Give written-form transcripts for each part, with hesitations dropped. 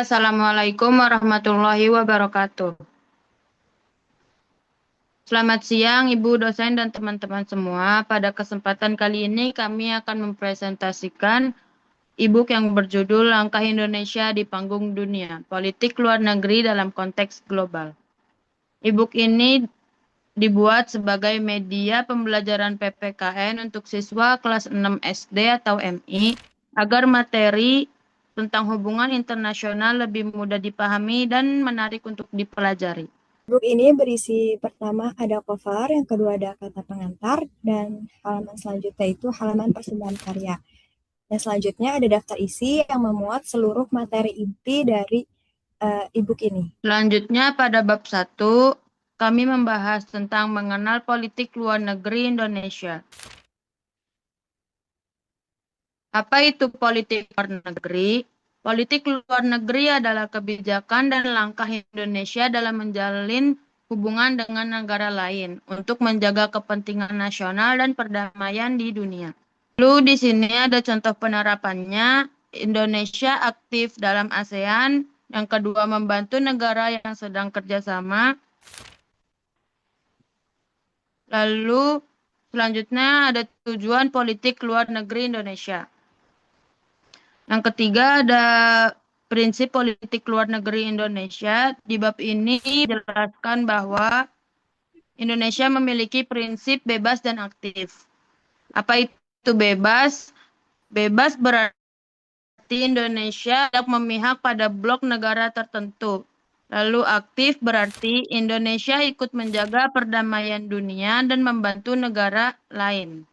Assalamualaikum warahmatullahi wabarakatuh. Selamat siang, Ibu dosen dan teman-teman semua. Pada kesempatan kali ini kami akan mempresentasikan e-book yang berjudul Langkah Indonesia di Panggung Dunia, Politik Luar Negeri dalam Konteks Global. E-book ini dibuat sebagai media pembelajaran PPKN untuk siswa kelas 6 SD atau MI agar materi tentang hubungan internasional lebih mudah dipahami dan menarik untuk dipelajari. Buku ini berisi pertama ada cover, yang kedua ada kata pengantar, dan halaman selanjutnya itu halaman persembahan karya. Dan selanjutnya ada daftar isi yang memuat seluruh materi inti dari e-book ini. Selanjutnya pada bab 1, kami membahas tentang mengenal politik luar negeri Indonesia. Apa itu politik luar negeri? Politik luar negeri adalah kebijakan dan langkah Indonesia dalam menjalin hubungan dengan negara lain untuk menjaga kepentingan nasional dan perdamaian di dunia. Lalu di sini ada contoh penerapannya. Indonesia aktif dalam ASEAN. Yang kedua, membantu negara yang sedang kerjasama. Lalu selanjutnya ada tujuan politik luar negeri Indonesia. Yang ketiga ada prinsip politik luar negeri Indonesia. Di bab ini dijelaskan bahwa Indonesia memiliki prinsip bebas dan aktif. Apa itu bebas? Bebas berarti Indonesia tidak memihak pada blok negara tertentu. Lalu aktif berarti Indonesia ikut menjaga perdamaian dunia dan membantu negara lain.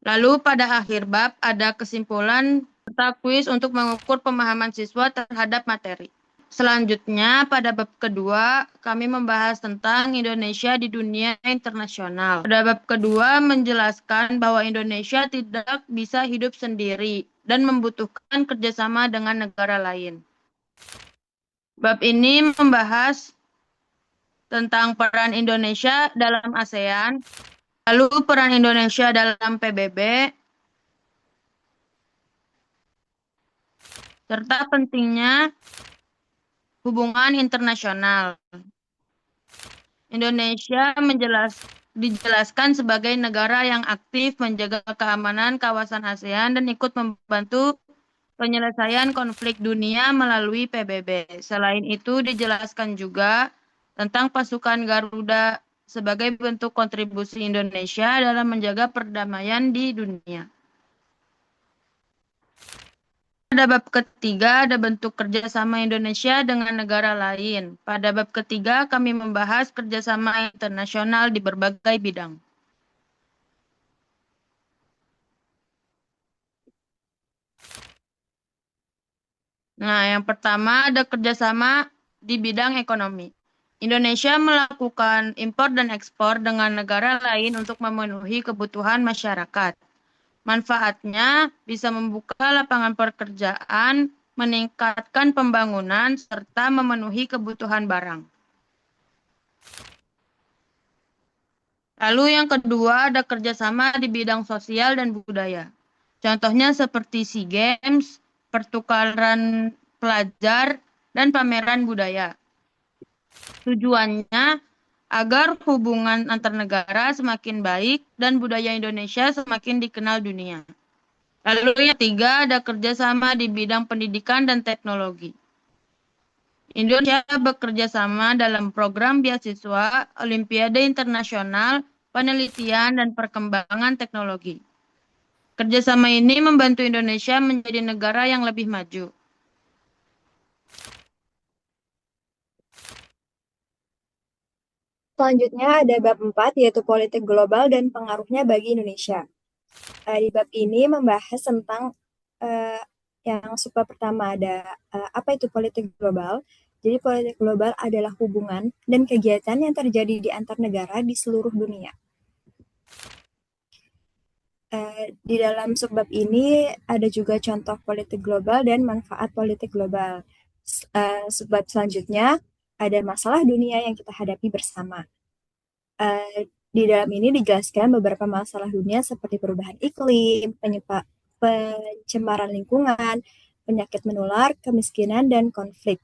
Lalu pada akhir bab ada kesimpulan serta kuis untuk mengukur pemahaman siswa terhadap materi. Selanjutnya pada bab kedua kami membahas tentang Indonesia di dunia internasional. Pada bab kedua menjelaskan bahwa Indonesia tidak bisa hidup sendiri dan membutuhkan kerjasama dengan negara lain. Bab ini membahas tentang peran Indonesia dalam ASEAN, lalu peran Indonesia dalam PBB, serta pentingnya hubungan internasional. Indonesia dijelaskan sebagai negara yang aktif menjaga keamanan kawasan ASEAN dan ikut membantu penyelesaian konflik dunia melalui PBB. Selain itu dijelaskan juga tentang pasukan Garuda sebagai bentuk kontribusi Indonesia dalam menjaga perdamaian di dunia. Pada bab ketiga ada bentuk kerjasama Indonesia dengan negara lain. Pada bab ketiga kami membahas kerjasama internasional di berbagai bidang. Nah, yang pertama ada kerjasama di bidang ekonomi. Indonesia melakukan impor dan ekspor dengan negara lain untuk memenuhi kebutuhan masyarakat. Manfaatnya bisa membuka lapangan pekerjaan, meningkatkan pembangunan, serta memenuhi kebutuhan barang. Lalu yang kedua ada kerjasama di bidang sosial dan budaya. Contohnya seperti SEA Games, pertukaran pelajar, dan pameran budaya. Tujuannya agar hubungan antar negara semakin baik dan budaya Indonesia semakin dikenal dunia. Lalu yang ketiga ada kerjasama di bidang pendidikan dan teknologi. Indonesia bekerja sama dalam program beasiswa, Olimpiade Internasional, penelitian, dan perkembangan teknologi. Kerjasama ini membantu Indonesia menjadi negara yang lebih maju. Selanjutnya ada bab 4, yaitu politik global dan pengaruhnya bagi Indonesia. Di bab ini membahas tentang yang subbab pertama ada apa itu politik global. Jadi politik global adalah hubungan dan kegiatan yang terjadi di antar negara di seluruh dunia. Di dalam subbab ini ada juga contoh politik global dan manfaat politik global. Subbab selanjutnya ada masalah dunia yang kita hadapi bersama. Di dalam ini dijelaskan beberapa masalah dunia seperti perubahan iklim, pencemaran lingkungan, penyakit menular, kemiskinan, dan konflik.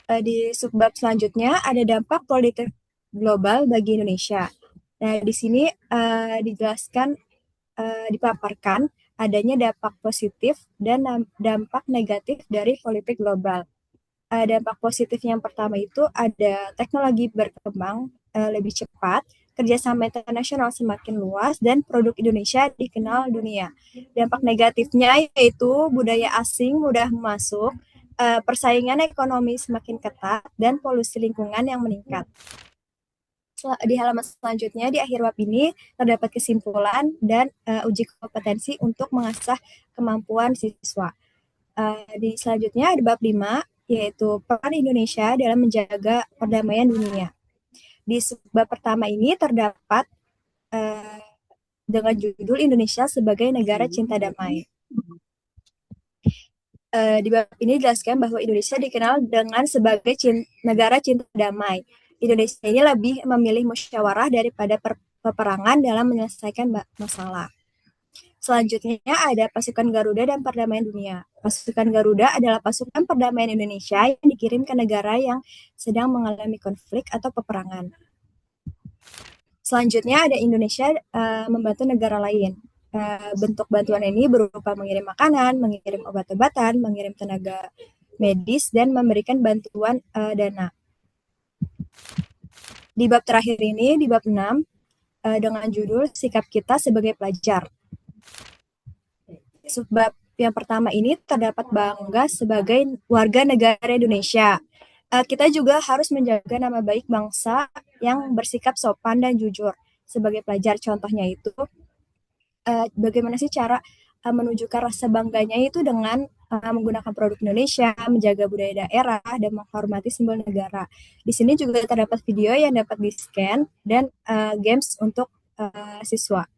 Di subbab selanjutnya ada dampak politik global bagi Indonesia. Nah, di sini dijelaskan, dipaparkan adanya dampak positif dan dampak negatif dari politik global. Dampak positif yang pertama itu ada teknologi berkembang lebih cepat, kerjasama internasional semakin luas, dan produk Indonesia dikenal dunia. Dampak negatifnya yaitu budaya asing mudah masuk, persaingan ekonomi semakin ketat, dan polusi lingkungan yang meningkat. Di halaman selanjutnya, di akhir bab ini terdapat kesimpulan dan uji kompetensi untuk mengasah kemampuan siswa. Di selanjutnya ada bab 5, yaitu peran Indonesia dalam menjaga perdamaian dunia. Di bab pertama ini terdapat dengan judul Indonesia sebagai negara cinta damai. Di bab ini dijelaskan bahwa Indonesia dikenal dengan sebagai negara cinta damai. Indonesia ini lebih memilih musyawarah daripada peperangan dalam menyelesaikan masalah. Selanjutnya ada pasukan Garuda dan perdamaian dunia. Pasukan Garuda adalah pasukan perdamaian Indonesia yang dikirim ke negara yang sedang mengalami konflik atau peperangan. Selanjutnya ada Indonesia membantu negara lain. Bentuk bantuan ini berupa mengirim makanan, mengirim obat-obatan, mengirim tenaga medis, dan memberikan bantuan dana. Di bab terakhir ini, di bab 6, dengan judul Sikap Kita Sebagai Pelajar. Subbab yang pertama ini terdapat bangga sebagai warga negara Indonesia. Kita juga harus menjaga nama baik bangsa yang bersikap sopan dan jujur. Sebagai pelajar, contohnya itu bagaimana sih cara menunjukkan rasa bangganya itu dengan menggunakan produk Indonesia, menjaga budaya daerah, dan menghormati simbol negara. Di sini juga terdapat video yang dapat di-scan dan games untuk siswa.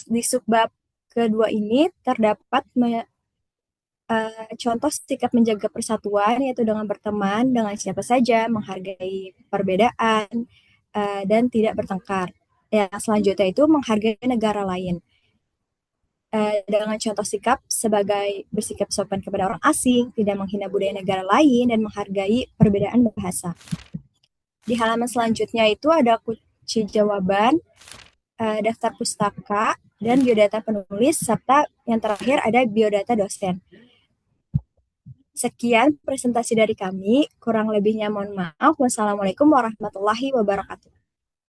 Di subbab kedua ini terdapat contoh sikap menjaga persatuan, yaitu dengan berteman dengan siapa saja, menghargai perbedaan, dan tidak bertengkar. Yang selanjutnya itu menghargai negara lain. Dengan contoh sikap sebagai bersikap sopan kepada orang asing, tidak menghina budaya negara lain, dan menghargai perbedaan bahasa. Di halaman selanjutnya itu ada kunci jawaban, daftar pustaka, dan biodata penulis, serta yang terakhir ada biodata dosen. Sekian presentasi dari kami, kurang lebihnya mohon maaf. Wassalamualaikum warahmatullahi wabarakatuh.